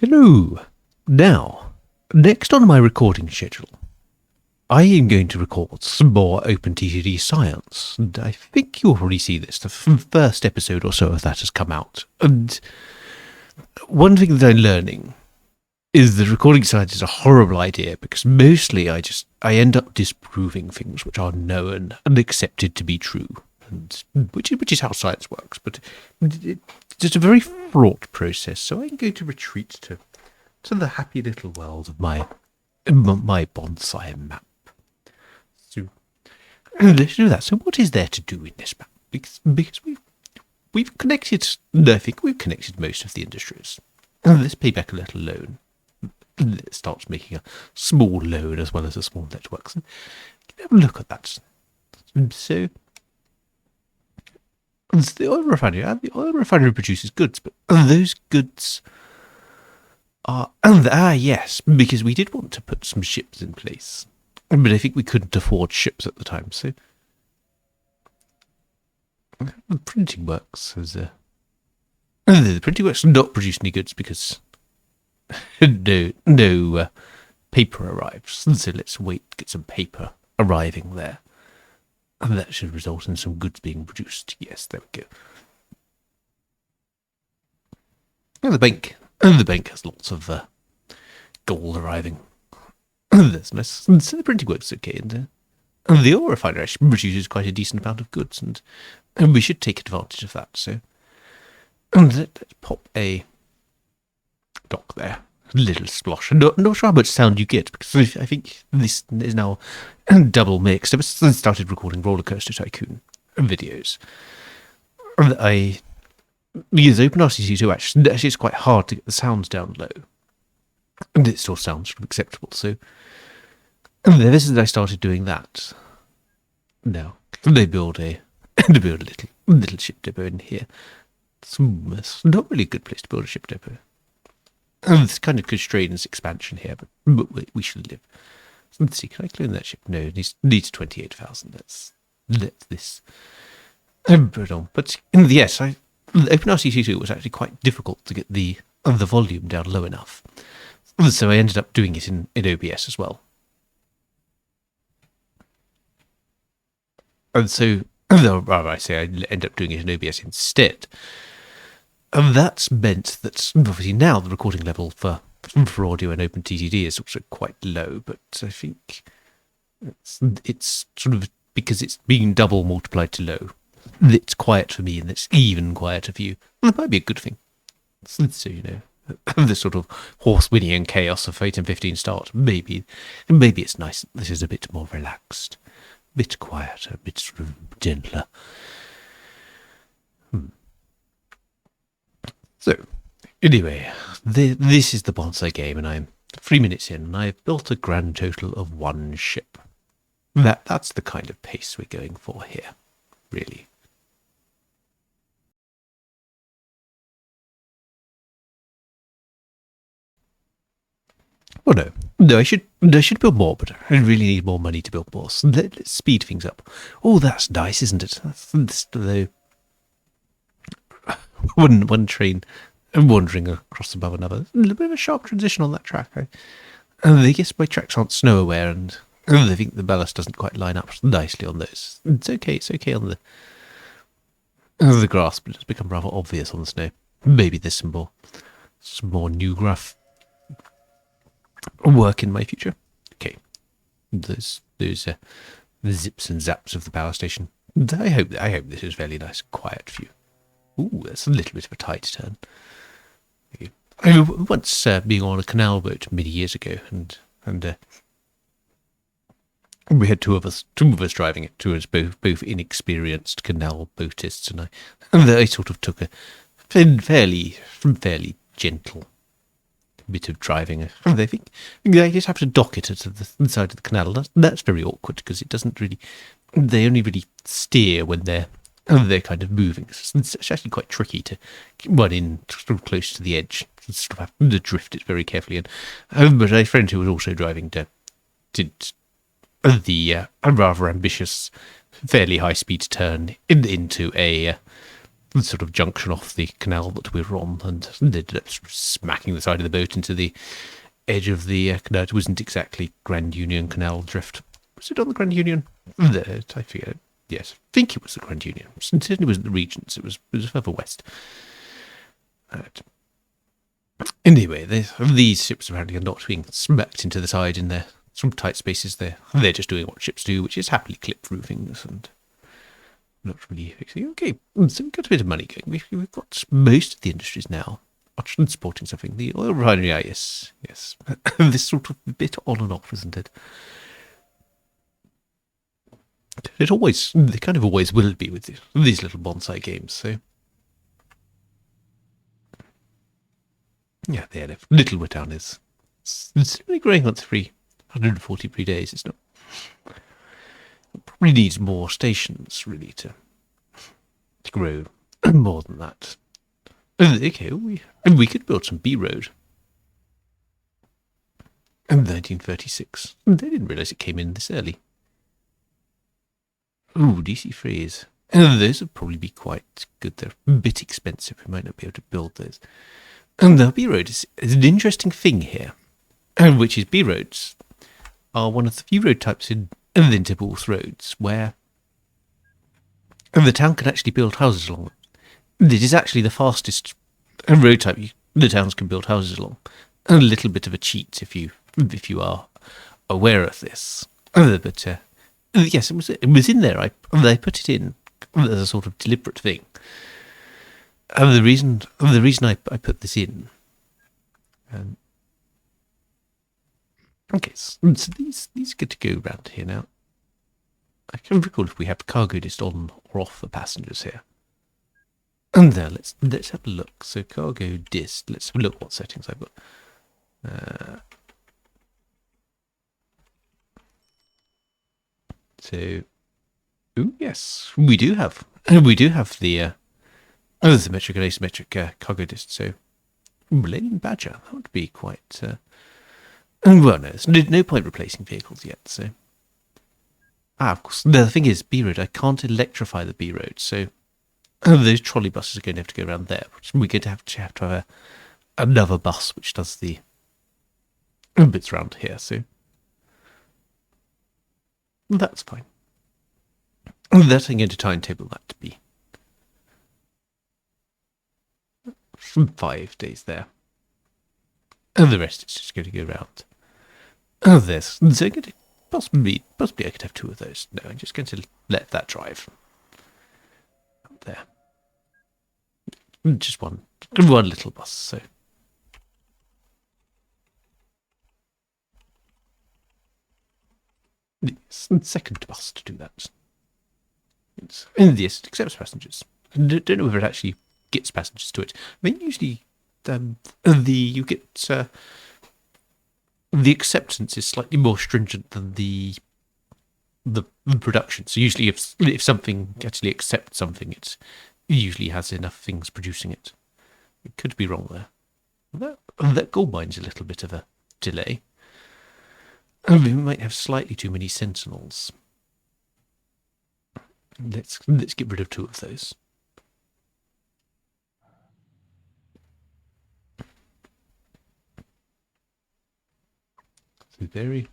Hello. Now, next on my recording schedule, I am going to record some more OpenTTD science, and I think you'll already see this. The first episode or so of that has come out, and one thing that I'm learning is that recording science is a horrible idea because mostly I end up disproving things which are known and accepted to be true, and which is how science works. But it's a very fraught process, so I'm going to retreat to the happy little world of my bonsai map. So let's do that. So what is there to do in this map? Because we've connected. I think we've connected most of the industries. Let's pay back a little loan. It starts making a small loan as well as a small network. So have a look at that. So it's the oil refinery. And the oil refinery produces goods, but those goods are yes, because we did want to put some ships in place, but I think we couldn't afford ships at the time. So the printing works as the printing works not produce any goods because no paper arrives. So let's wait to get some paper arriving there. And that should result in some goods being produced. Yes, there we go. And the bank has lots of gold arriving. That's nice. So the printing works okay. And the oil refinery actually produces quite a decent amount of goods. And we should take advantage of that. So let's pop a dock there. A little splosh. Not sure how much sound you get, because I think this is now double mixed. I started recording Roller Coaster Tycoon videos. I use OpenRTC2 actually it's quite hard to get the sounds down low. And it still sounds acceptable, so ever since I started doing that, now they build a little ship depot in here. It's not really a good place to build a ship depot. It's kind of constrains expansion here, but we should live. Let's see, can I clone that ship? No, it needs 28,000. Let's let this put on. But yes, OpenRTC2 was actually quite difficult to get the volume down low enough. So I ended up doing it in OBS as well. And so, I say I ended up doing it in OBS instead. And that's meant that obviously now the recording level for audio and OpenTTD is also quite low, but I think it's sort of because it's being double multiplied to low. It's quiet for me and it's even quieter for you. Well, that might be a good thing. So, the sort of horse winning and chaos of Fate and 15 start. Maybe it's nice. This is a bit more relaxed, a bit quieter, a bit sort of gentler. So, anyway, this is the Bonsai game, and I'm 3 minutes in, and I've built a grand total of 1 ship. That's the kind of pace we're going for here, really. Well, no, I should build more, but I really need more money to build more. So let's speed things up. Oh, that's nice, isn't it? That's the one train wandering across above another. A little bit of a sharp transition on that track. I guess my tracks aren't snow aware, and I think the ballast doesn't quite line up nicely on those. It's okay on the grass, but it's become rather obvious on the snow. Maybe there's some more new graph work in my future. Okay, those the zips and zaps of the power station. I hope this is fairly nice and quiet for you. Ooh, that's a little bit of a tight turn. I remember once being on a canal boat many years ago, and we had two of us driving it. Two of us both inexperienced canal boatists, and I sort of took a fairly gentle bit of driving. I think I just have to dock it at the side of the canal. That's very awkward because it doesn't really. They only really steer when they're kind of moving. It's actually quite tricky to run in sort of close to the edge. Sort of have to drift it very carefully. And but a friend who was also driving did the rather ambitious, fairly high speed turn into a sort of junction off the canal that we were on, and ended up smacking the side of the boat into the edge of the canal. It wasn't exactly Grand Union Canal drift. Was it on the Grand Union? I forget. Yes, I think it was the Grand Union. It certainly wasn't the Regents. It was further west. Anyway, these ships apparently are not being smacked into the side in their some tight spaces there. They're just doing what ships do, which is happily clip roofings and not really fixing. Okay, so we've got a bit of money going. We've got most of the industries now are transporting something. The oil refinery, yes. This sort of bit on and off, isn't it? They kind of always will be with these little bonsai games, so. Yeah, the little town is only growing once every 143 days. It's not. It probably needs more stations, really, to grow more than that. Okay, we could build some B Road. In 1936. They didn't realise it came in this early. Ooh, DC freeze. Those would probably be quite good. They're a bit expensive. We might not be able to build those. And the B Road is an interesting thing here, which is B Roads are one of the few road types in the Timberwolf roads where the town can actually build houses along them. It is actually the fastest road type the towns can build houses along. A little bit of a cheat if you are aware of this. But yes, it was in there. They put it in as a sort of deliberate thing. The reason I put this in. Okay, so these get to go around here now. I can't recall if we have cargo just on or off for passengers here. And there, let's have a look. So cargo dist. Let's have a look what settings I've got. Yes, we do have the symmetric and asymmetric cargo dist. So Millennium Badger, that would be quite. Well, no, there's no point replacing vehicles yet. So of course, the thing is, B Road. I can't electrify the B Road, so those trolley buses are going to have to go around there. We're going to have another bus which does the bits around here. So that's fine. That I'm going to timetable that to be 5 days there. And the rest is just going to go around. So I'm going to possibly I could have 2 of those. No, I'm just going to let that drive. Up there. Just one little bus, so. Yes, second bus to do that. Yes, it accepts passengers. I don't know whether it actually gets passengers to it. I mean, usually you get the acceptance is slightly more stringent than the production. So usually, if something actually accepts something, it usually has enough things producing it. It could be wrong there. That gold mine's a little bit of a delay. We might have slightly too many sentinels. Let's get rid of 2 of those. So very.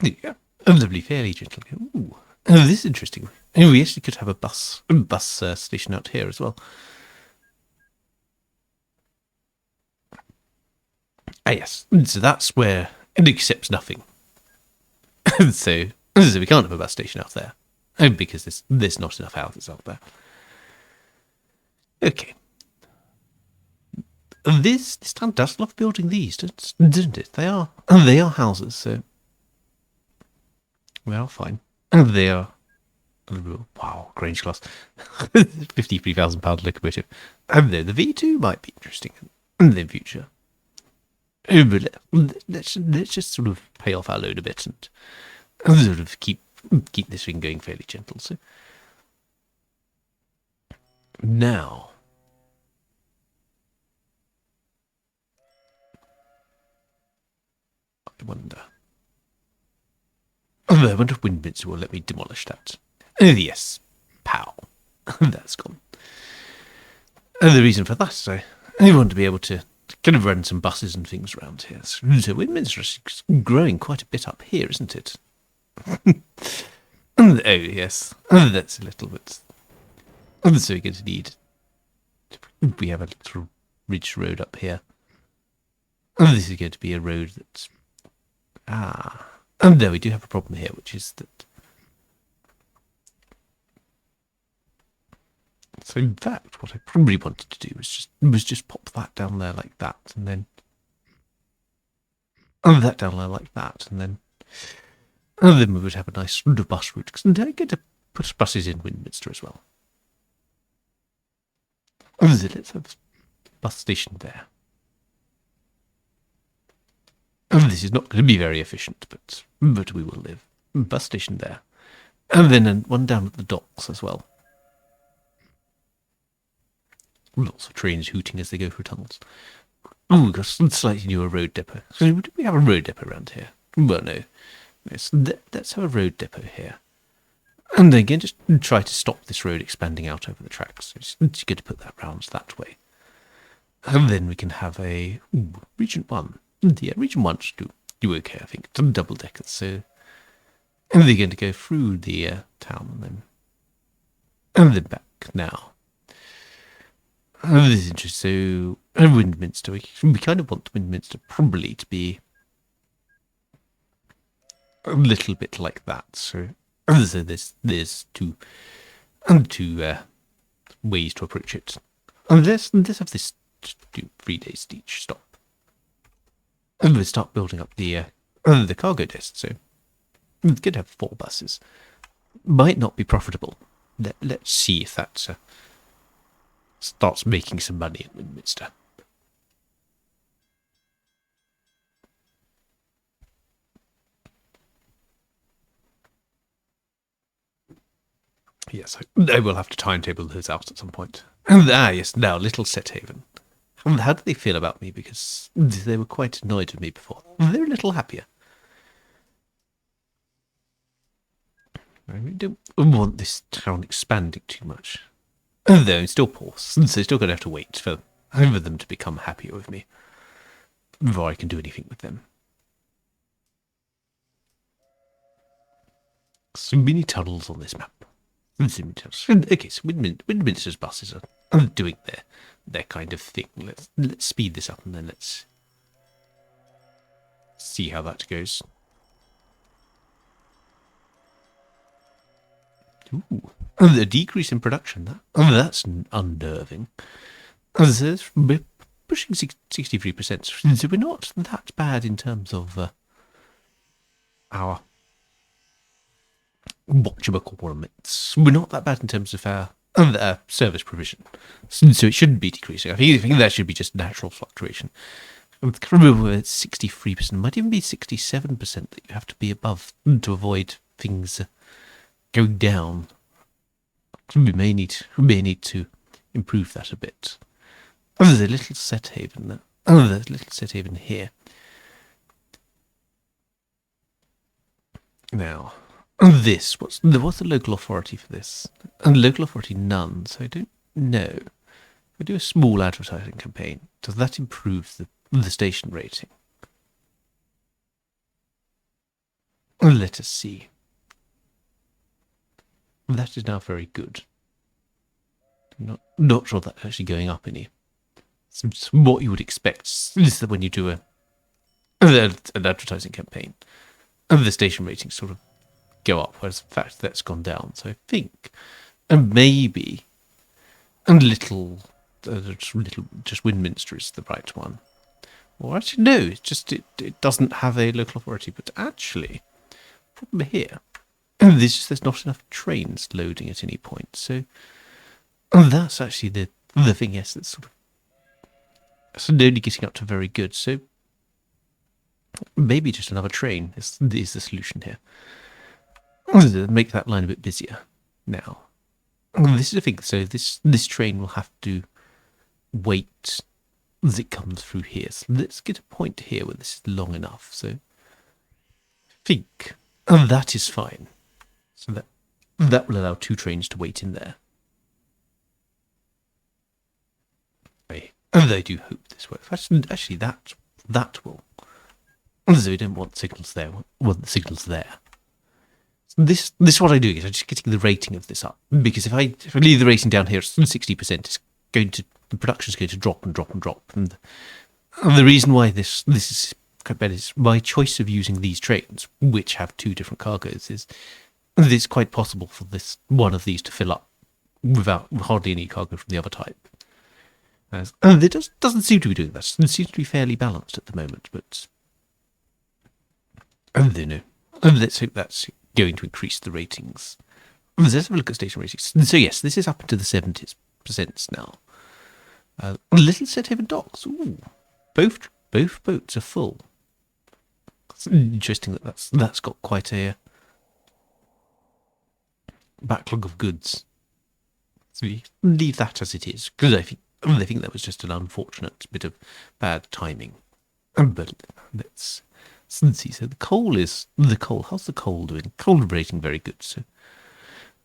Yeah, lovely, fairly gentle. Ooh, this is interesting. And we actually could have a bus station out here as well. Yes, so that's where it accepts nothing. so we can't have a bus station out there because there's not enough houses out there. Okay. This town does love building these, doesn't it? They are houses, so we are fine. And they are. Wow, Grange class, £53,000 locomotive. And the V2 might be interesting in the future. But let's just sort of pay off our load a bit and sort of keep this thing going fairly gentle. So now, I wonder if Windminster will let me demolish that. Oh yes, pow. That's gone. And the reason for that is I want to be able to kind of run some buses and things around here. So Westminster is growing quite a bit up here, isn't it? Oh, yes. That's a little bit. So we're going to need. We have a little ridge road up here. This is going to be a road that's. And there we do have a problem here, which is that. So in fact, what I probably wanted to do was just pop that down there like that, and then that down there like that, and then we would have a nice bus route. Because I get to put buses in Westminster as well. Let's have a bus station there. This is not going to be very efficient, but we will live. Bus station there, and then one down at the docks as well. Lots of trains hooting as they go through tunnels. Oh, we've got a slightly newer road depot. So do we have a road depot around here? Well, no. Let's have a road depot here. And then again, just try to stop this road expanding out over the tracks. It's good to put that round that way. And then we can have a Region 1. Yeah, Region 1 should do okay, I think. Some double deckers. So, and they're going to go through the town and then back now. This is interesting. So, Westminster, we kind of want Westminster probably to be a little bit like that. So there's two ways to approach it. And let's have this do 3 days each stop. And we'll start building up the cargo desk. So we could have 4 buses. Might not be profitable. Let's see if that starts making some money in Westminster. Yes, I will have to timetable those out at some point. And yes, now Little Set Haven. How do they feel about me? Because they were quite annoyed with me before. They're a little happier. I really don't want this town expanding too much. Though I'm still poor, so I'm still going to have to wait for them to become happier with me before I can do anything with them. So many tunnels on this map. Okay, so Westminster's buses are doing their kind of thing. Let's speed this up and then let's see how that goes. Ooh, a decrease in production. That's unnerving. We're pushing 63%, so we're not that bad in terms of our whatchamacallits. We're not that bad in terms of our service provision, so it shouldn't be decreasing. I think that should be just natural fluctuation. I can't remember whether it's 63%, it might even be 67% that you have to be above to avoid things going down. We may need to improve that a bit. Oh, there's a little set haven there. Oh, there's a little set haven here. Now, this, what's the local authority for this? And local authority none, so I don't know. If I do a small advertising campaign, does that improve the station rating? Let us see. That is now very good. Not sure that's actually going up any. So what you would expect is that when you do an advertising campaign, the station ratings sort of go up, whereas in fact that's gone down. So I think, and maybe, just Westminster is the right one. Or actually, no, it's just it doesn't have a local authority. But actually, problem here. There's not enough trains loading at any point, so that's actually the thing. Yes, that's sort of slowly getting up to very good. So maybe just another train is the solution here. Make that line a bit busier. Now, this is the thing. So this train will have to wait as it comes through here. So let's get a point here where this is long enough. So I think that is fine. So that will allow 2 trains to wait in there. I do hope this works. Actually, that will. So we don't want signals there. We want the signals there. This what I'm doing is I'm just getting the rating of this up, because if I leave the rating down here at 60%, it's going to, the production is going to drop and drop and drop. And the reason why this is quite bad is my choice of using these trains, which have 2 different cargoes, is it's quite possible for this one of these to fill up without hardly any cargo from the other type. And it doesn't seem to be doing that. It seems to be fairly balanced at the moment, but let's hope that's going to increase the ratings. Let's have a look at station ratings. So yes, this is up into the 70% now. Little Set Haven docks. Ooh, both boats are full. It's interesting that's got quite a backlog of goods. So we leave that as it is, because I think that was just an unfortunate bit of bad timing. But let's see. So the coal. How's the coal doing? Coal rating very good. So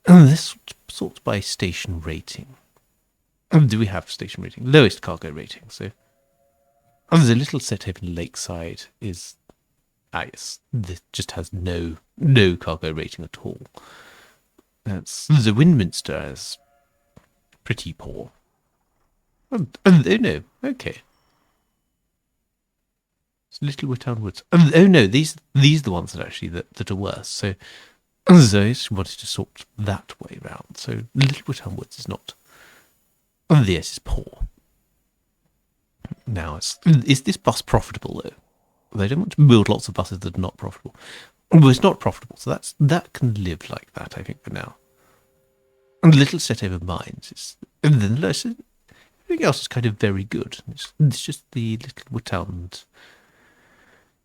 this sorts by station rating. Do we have station rating? Lowest cargo rating. So the Little Set Haven Lakeside is yes. This just has no cargo rating at all. The Windminster is pretty poor. Oh no, okay. It's Little Woodtown Woods. Oh no, these are the ones that are worse. So Zoe's wanted to sort that way round. So Little Woodtown Woods is not. Yes, it's poor. Now, is this bus profitable though? They don't want to build lots of buses that are not profitable. Well, it's not profitable, so that can live like that, I think, for now. And Little Set Haven Mines and then the lowest. Everything else is kind of very good. It's just the Little Woodtown and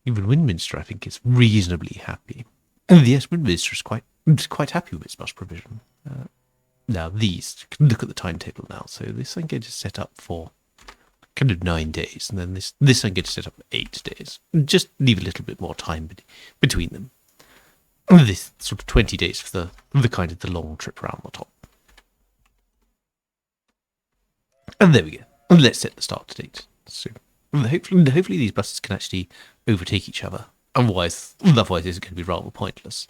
even Windminster, I think, is reasonably happy. And yes, Windminster is quite happy with its bus provision. Now these, look at the timetable now. So this I'm going to set up for kind of 9 days, and then this I'm going to set up for 8 days. Just leave a little bit more time between them. And this sort of 20 days for the kind of the long trip around the top. And there we go. And let's set the start date. So hopefully these buses can actually overtake each other. Otherwise this is going to be rather pointless.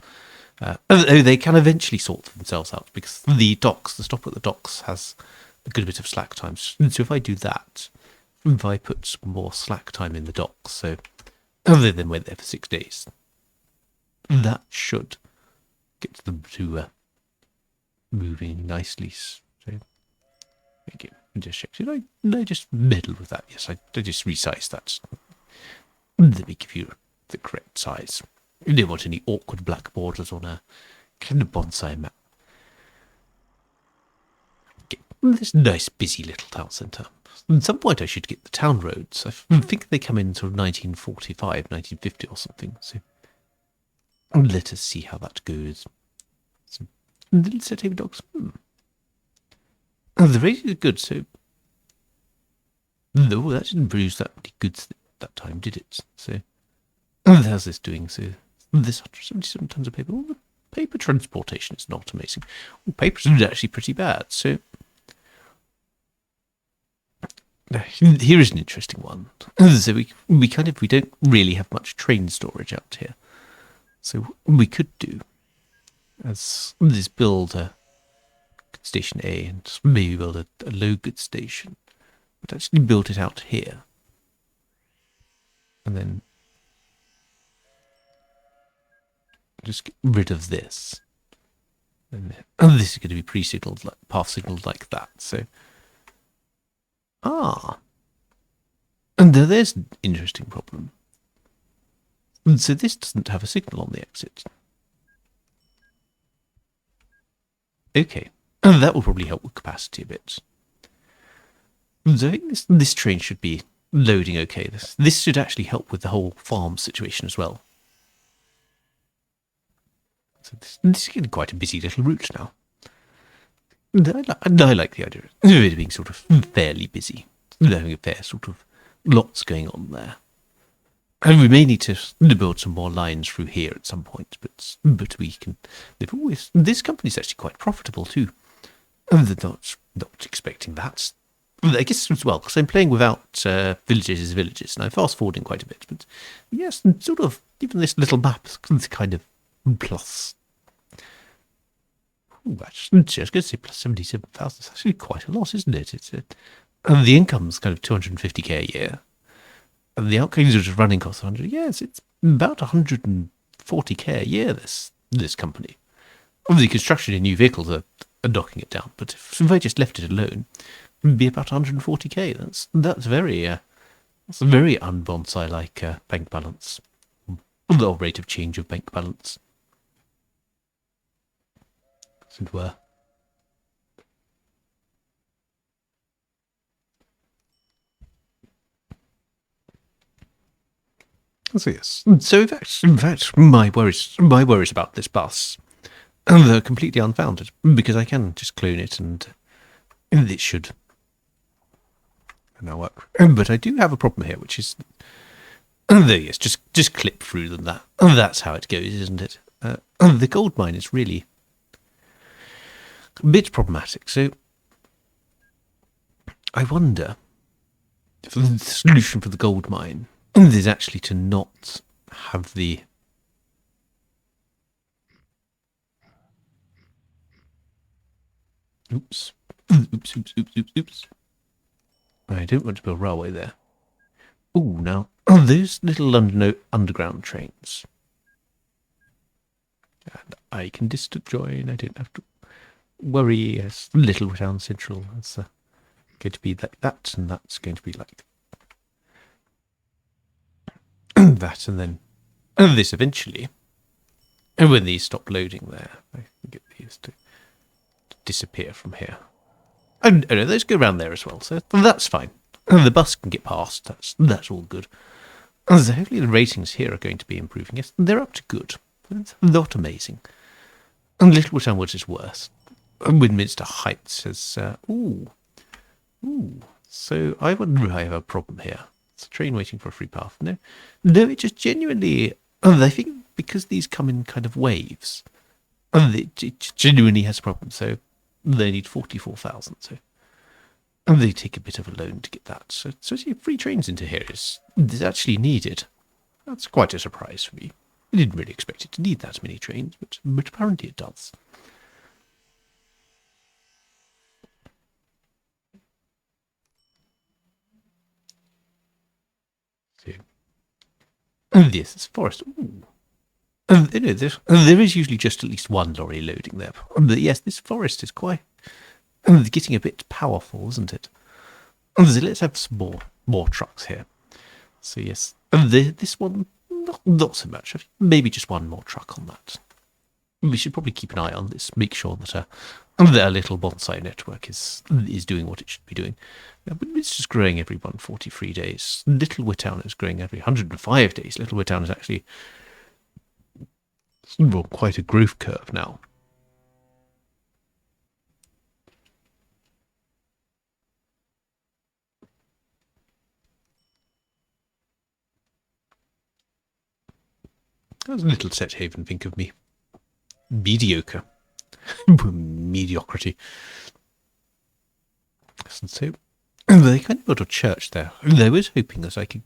They can eventually sort themselves out, because the stop at the docks has a good bit of slack time. So if I do that, if I put some more slack time in the docks, so other than went there for 6 days, that should get them to moving nicely. So thank you. Just check. Did I just meddle with that? Yes, I just resized that. Let me give you the correct size. You don't want any awkward black borders on a kind of bonsai map. Get this nice busy little town centre. At some point I should get the town roads. I think they come in sort of 1945, 1950 or something. So let us see how that goes. So, Little Set Haven docks. The rating is good, so no, that didn't produce that many goods that time, did it? So how's this doing? So this 177 tons of paper. Well, the paper transportation is not amazing. Well, paper is actually pretty bad. So here is an interesting one. So we don't really have much train storage out here. So what we could do is build a station A and maybe build a low goods station, but actually build it out here, and then just get rid of this, and this is going to be pre-signaled, like path signaled like that. So and there's an interesting problem. And so this doesn't have a signal on the exit. Okay. And that will probably help with capacity a bit. So I think this train should be loading okay. This should actually help with the whole farm situation as well. So this is getting quite a busy little route now. And I like the idea of it being sort of fairly busy. Having a fair sort of lots going on there. And we may need to build some more lines through here at some point, but we can. This company's actually quite profitable too. And they're not expecting that I guess as well, because I'm playing without villages as villages, and I'm fast forwarding quite a bit. But yes, and sort of, even this little map is kind of plus. Ooh, actually, I was going to say plus 77,000. It's actually quite a lot, isn't it? And the income's kind of 250k a year. And the outgoings are just running costs 100. Yes, it's about 140k a year, this company. Obviously, construction in new vehicles are knocking it down, but if I just left it alone, it would be about 140k. That's very un-Bonsai-like bank balance. The rate of change of bank balance, as it were. So yes. So in fact, my worries about this bus, they're completely unfounded, because I can just clone it and it should now work. But I do have a problem here, which is there. Yes, just clip through them. That's how it goes, isn't it? The gold mine is really a bit problematic. So I wonder if the solution for the gold mine is actually to not have the oops. I don't want to build a railway there. Ooh, now those little London Underground trains, and I can distant join. I don't have to worry. Yes, Little Town Central. That's going to be like that, and that's going to be like that, and then this eventually. And when these stop loading there, I can get these to disappear from here. And no, those go around there as well, so that's fine. And the bus can get past. That's all good. And so hopefully the ratings here are going to be improving. Yes, they're up to good. It's not amazing. And Littlewood Townwards is worse. And Westminster Heights is ooh. So I wonder if I have a problem here. It's a train waiting for a free path. No, it just genuinely. I think because these come in kind of waves, it genuinely has a problem. So they need 44,000. So and they take a bit of a loan to get that. So free trains into here is actually needed. That's quite a surprise for me. I didn't really expect it to need that many trains, but apparently it does. So, and this is forest. Ooh. There is usually just at least one lorry loading there. But yes, this forest is quite getting a bit powerful, isn't it? So let's have some more trucks here. So yes, this one not so much. Maybe just one more truck on that. We should probably keep an eye on this. Make sure that their little bonsai network is doing what it should be doing. But it's just growing every 143 days. Little Town is growing every 105 days. Little Town is actually on quite a growth curve now. That was a little set haven, think of me. Mediocre. Mediocrity. So, they kind of built a church there. I was hoping that I could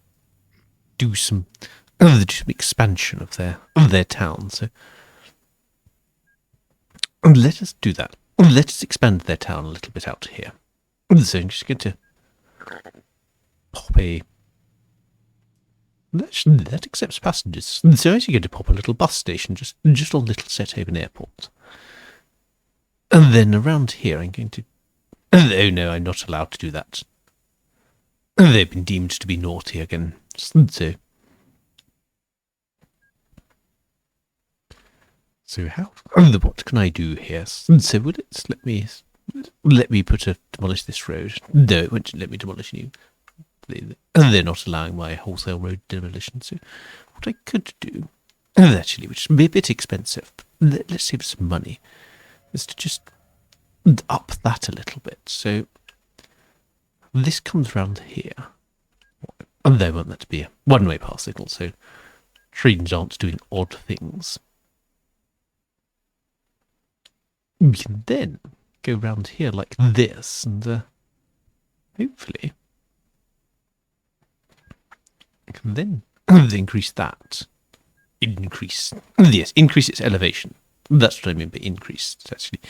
do some expansion of their town. So, let us do that. Let us expand their town a little bit out here. So I'm just going to pop a. That accepts passengers. So I'm actually going to pop a little bus station just on Little Set Haven Airport. And then around here I'm going to. Oh no, I'm not allowed to do that. They've been deemed to be naughty again. So how? What can I do here? So would it let me demolish this road? No, it won't let me demolish you. And they're not allowing my wholesale road demolition. So what I could do, actually, which would be a bit expensive, but let's save some money, is to just up that a little bit. So this comes around here. And they want that to be a one-way pass signal, so trains aren't doing odd things. We can then go round here like this, and hopefully, I can then increase that. Increase its elevation. That's what I mean by increase. It actually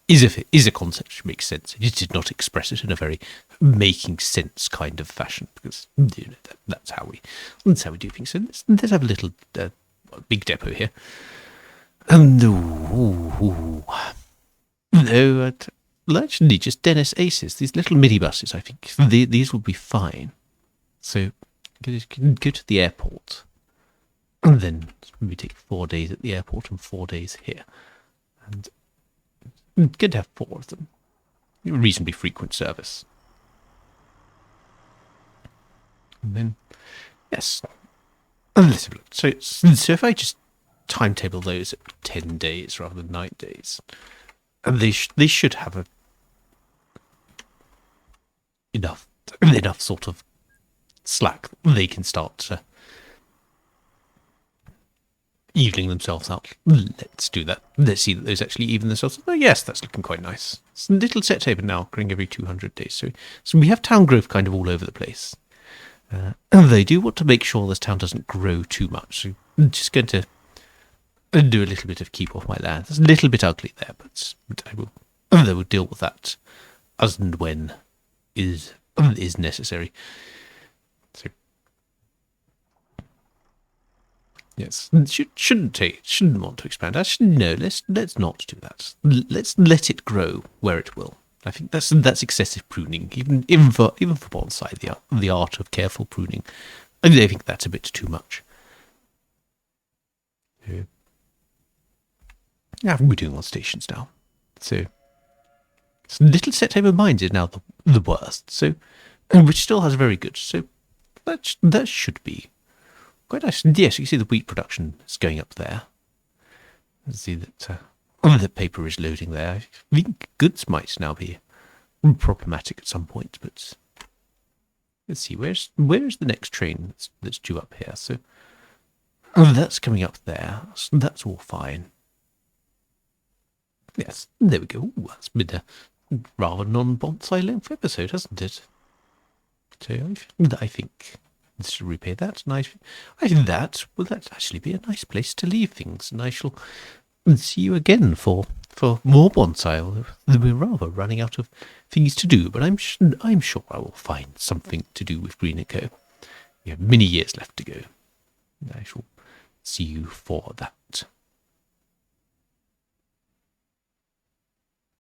is a concept which makes sense. I just did not express it in a very making sense kind of fashion, because that's how we do things. So let's have a little big depot here. Actually, just Dennis Aces. These little mini buses, I think these will be fine. So go to the airport. And then we take 4 days at the airport and 4 days here. And good to have 4 of them. Reasonably frequent service. And then, yes. Let's have a look. So if I just timetable those at 10 days rather than 9 days, and they should have enough sort of slack. They can start evening themselves out. Let's do that. Let's see that those actually even themselves. Oh yes, that's looking quite nice. It's a little set table now, occurring every 200 days. So we have town growth kind of all over the place. And they do want to make sure this town doesn't grow too much. So I'm just going to do a little bit of keep off my land. It's a little bit ugly there, but I will deal with that as and when is necessary. So yes, shouldn't want to expand. Actually, no. Let's not do that. Let's let it grow where it will. I think that's excessive pruning, even for bonsai, the art of careful pruning. I think that's a bit too much. Yeah, we're doing on stations now. So little set table mines is now the worst. So, which still has very good. So that should be quite nice. Yes, you can see the wheat production is going up there. Let's see that the paper is loading there. I think goods might now be problematic at some point, but let's see, where's the next train that's due up here? So that's coming up there. So that's all fine. Yes, there we go. Ooh, that's been a rather non-bonsai length episode, hasn't it? So I think this should repay that. And I think that will actually be a nice place to leave things. And I shall see you again for more bonsai. We're rather running out of things to do, but I'm sure I will find something to do with Green & Co. We have many years left to go. I shall see you for that.